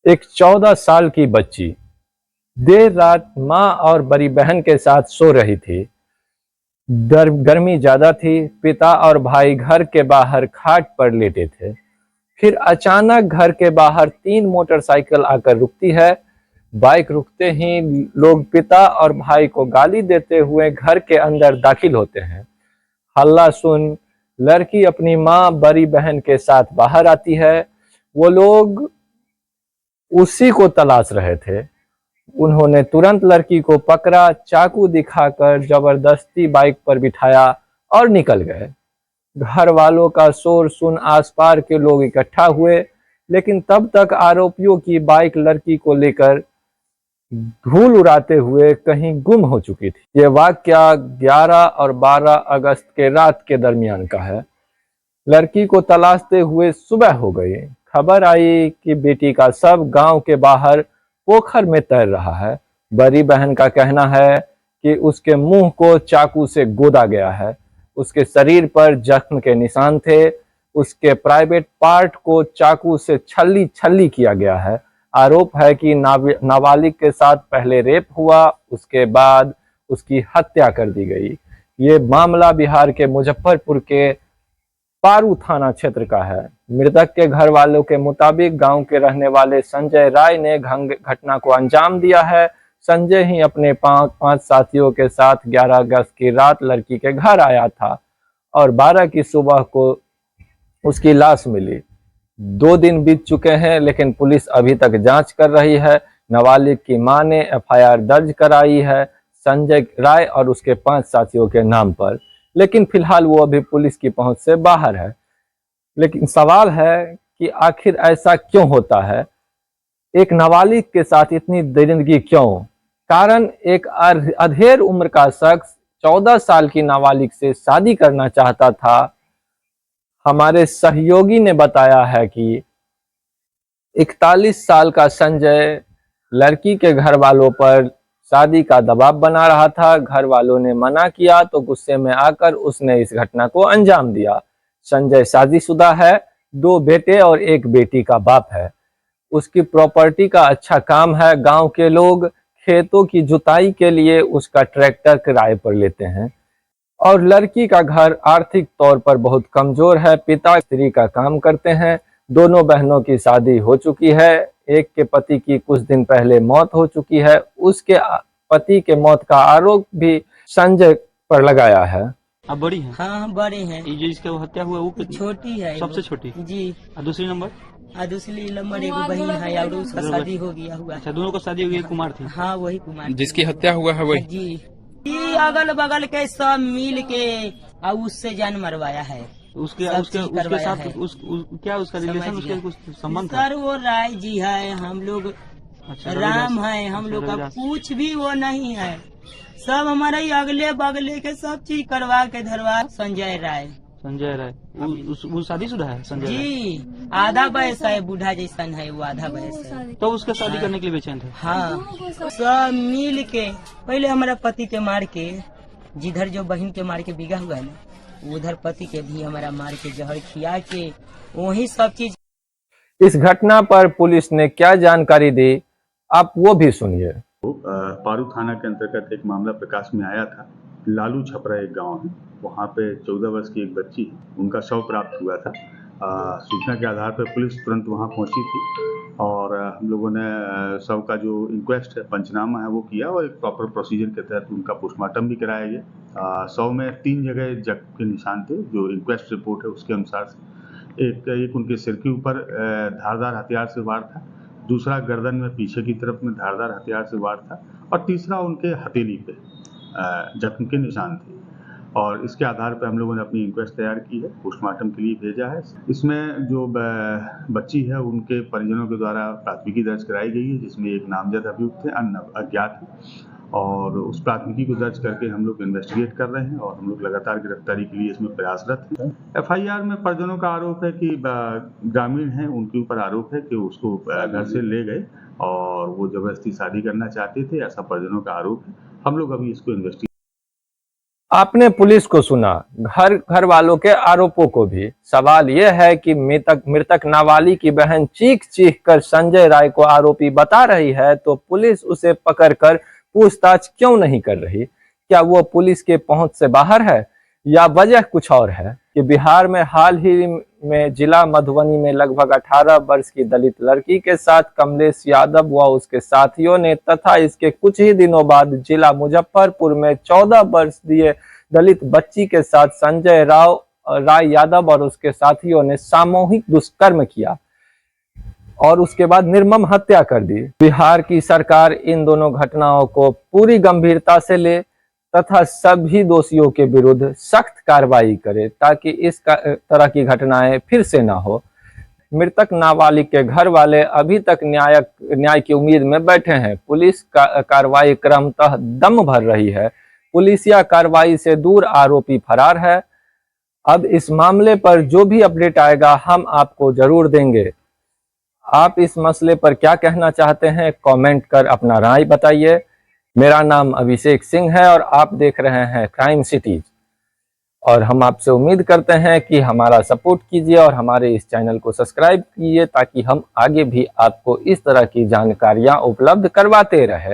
एक 14 साल की बच्ची देर रात माँ और बड़ी बहन के साथ सो रही थी। गर्मी ज्यादा थी। पिता और भाई घर के बाहर खाट पर लेटे थे। फिर अचानक घर के बाहर 3 मोटरसाइकिल आकर रुकती है। बाइक रुकते ही लोग पिता और भाई को गाली देते हुए घर के अंदर दाखिल होते हैं। हल्ला सुन लड़की अपनी माँ बड़ी बहन के साथ बाहर आती है। वो लोग उसी को तलाश रहे थे। उन्होंने तुरंत लड़की को पकड़ा, चाकू दिखाकर जबरदस्ती बाइक पर बिठाया और निकल गए। घर वालों का शोर सुन आसपास के लोग इकट्ठा हुए, लेकिन तब तक आरोपियों की बाइक लड़की को लेकर धूल उड़ाते हुए कहीं गुम हो चुकी थी। ये वाकया 11 और 12 अगस्त के रात के दरमियान का है। लड़की को तलाशते हुए सुबह हो गई। खबर आई कि बेटी का शव गांव के बाहर पोखर में तैर रहा है। बड़ी बहन का कहना है कि उसके मुंह को चाकू से गोदा गया है। उसके शरीर पर जख्म के निशान थे। उसके प्राइवेट पार्ट को चाकू से छल्ली छल्ली किया गया है। आरोप है कि नाबालिग के साथ पहले रेप हुआ, उसके बाद उसकी हत्या कर दी गई। ये मामला बिहार के मुजफ्फरपुर के पारू थाना क्षेत्र का है। मृतक के घर वालों के मुताबिक गांव के रहने वाले संजय राय ने घटना को अंजाम दिया है। संजय ही अपने पांच साथियों के साथ 11 अगस्त की रात लड़की के घर आया था और 12 की सुबह को उसकी लाश मिली। 2 दिन बीत चुके हैं, लेकिन पुलिस अभी तक जांच कर रही है। नाबालिग की मां ने एफआईआर दर्ज कराई है संजय राय और उसके 5 साथियों के नाम पर, लेकिन फिलहाल वो अभी पुलिस की पहुंच से बाहर है। लेकिन सवाल है कि आखिर ऐसा क्यों होता है? एक नाबालिग के साथ इतनी दरिंदगी क्यों? कारण एक अधेड़ उम्र का शख्स 14 साल की नाबालिग से शादी करना चाहता था। हमारे सहयोगी ने बताया है कि 41 साल का संजय लड़की के घर वालों पर शादी का दबाव बना रहा था। घर वालों ने मना किया तो गुस्से में आकर उसने इस घटना को अंजाम दिया। संजय शादीशुदा है, 2 बेटे और 1 बेटी का बाप है। उसकी प्रॉपर्टी का अच्छा काम है। गांव के लोग खेतों की जुताई के लिए उसका ट्रैक्टर किराए पर लेते हैं। और लड़की का घर आर्थिक तौर पर बहुत कमजोर है। पिता स्त्री का काम करते हैं। दोनों बहनों की शादी हो चुकी है। एक के पति की कुछ दिन पहले मौत हो चुकी है। उसके पति के मौत का आरोप भी संजय पर लगाया है। आप बड़ी हैं? हाँ हम बड़े हैं। ये जो इसका हत्या हुआ वो कितनी? छोटी है, सबसे छोटी जी। और दूसरी नंबर? दूसरी नंबर एक बहन है और उसका शादी हो गया हुआ। अच्छा, दोनों को शादी हो गई? कुमार थी? हाँ वही कुमार जिसकी हत्या हुआ है वही? जी। अगल बगल के सब मिल के और उससे जान मरवाया है। उसके साथ क्या उसका रिलेशन, उसके कुछ संबंध था? सर वो राय जी है, हम लोग अच्छा, राम है, हम लोग का कुछ भी वो नहीं है। सब हमारे अगले बगले के सब चीज करवा के धरवा। संजय राय वो शादीशुदा है संजय राय? जी। आधा वयस है, बूढ़ा जैसा है वो, आधा वयस है। तो उसके शादी करने के लिए बेचैन थे? हाँ सब मिल के पहले हमारा पति के मार के, जिधर जो बहन के मार के बिगा हुआ है ना, उधर पति के भी हमारा मार के जहर खिया के वही सब चीज। इस घटना पर पुलिस ने क्या जानकारी दी, आप वो भी सुनिए। पारू थाना के अंतर्गत एक मामला प्रकाश में आया था। लालू छपरा एक गांव है, वहाँ पे 14 वर्ष की एक बच्ची है, उनका शव प्राप्त हुआ था। सूचना के आधार पर पुलिस तुरंत वहाँ पहुँची थी और हम लोगों ने शव का जो इंक्वेस्ट है, पंचनामा है, वो किया और एक प्रॉपर प्रोसीजर के तहत उनका पोस्टमार्टम भी कराया गया। शव में 3 जगह जख्म के निशान थे। जो इंक्वेस्ट रिपोर्ट है उसके अनुसार एक उनके सिर के ऊपर धारदार हथियार से वार था, दूसरा गर्दन में पीछे की तरफ में धारदार हथियार से वार था और तीसरा उनके हथेली पे जख्म के निशान थे। और इसके आधार पर हम लोगों ने अपनी इंक्वेस्ट तैयार की है, पोस्टमार्टम के लिए भेजा है। इसमें जो बच्ची है उनके परिजनों के द्वारा प्राथमिकी दर्ज कराई गई है, जिसमें एक नामजद अभियुक्त है, अन्य अज्ञात है। और उस प्राथमिकी को दर्ज करके हम लोग इन्वेस्टिगेट कर रहे हैं और हम लोग लगातार गिरफ्तारी के लिए इसमें प्रयासरत हैं। एफआईआर में परिजनों का आरोप है कि ग्रामीण हैं, उनके ऊपर आरोप है कि उसको घर से ले गए और वो जबरदस्ती शादी करना चाहते थे, ऐसा परिजनों का आरोप है। हम लोग अभी इसको इन्वेस्टिगेट आपने पुलिस को सुना, घर वालों के आरोपों को भी। सवाल यह है कि मृतक नाबालिग की बहन चीख चीख कर संजय राय को आरोपी बता रही है, तो पुलिस उसे पकड़कर पूछताछ क्यों नहीं कर रही? क्या वो पुलिस के पहुंच से बाहर है या वजह कुछ और है? कि बिहार में हाल ही में जिला मधुबनी में लगभग 18 वर्ष की दलित लड़की के साथ कमलेश यादव व उसके साथियों ने तथा इसके कुछ ही दिनों बाद जिला मुजफ्फरपुर में 14 वर्षीय दलित बच्ची के साथ संजय राय यादव और उसके साथियों ने सामूहिक दुष्कर्म किया और उसके बाद निर्मम हत्या कर दी। बिहार की सरकार इन दोनों घटनाओं को पूरी गंभीरता से ले तथा सभी दोषियों के विरुद्ध सख्त कार्रवाई करे ताकि इस तरह की घटनाएं फिर से ना हो। मृतक नाबालिग के घर वाले अभी तक न्याय की उम्मीद में बैठे हैं। पुलिस का कार्रवाई क्रमतः दम भर रही है। पुलिसिया कार्रवाई से दूर आरोपी फरार है। अब इस मामले पर जो भी अपडेट आएगा हम आपको जरूर देंगे। आप इस मसले पर क्या कहना चाहते हैं, कमेंट कर अपना राय बताइए। मेरा नाम अभिषेक सिंह है और आप देख रहे हैं क्राइम सिटीज, और हम आपसे उम्मीद करते हैं कि हमारा सपोर्ट कीजिए और हमारे इस चैनल को सब्सक्राइब कीजिए ताकि हम आगे भी आपको इस तरह की जानकारियां उपलब्ध करवाते रहें।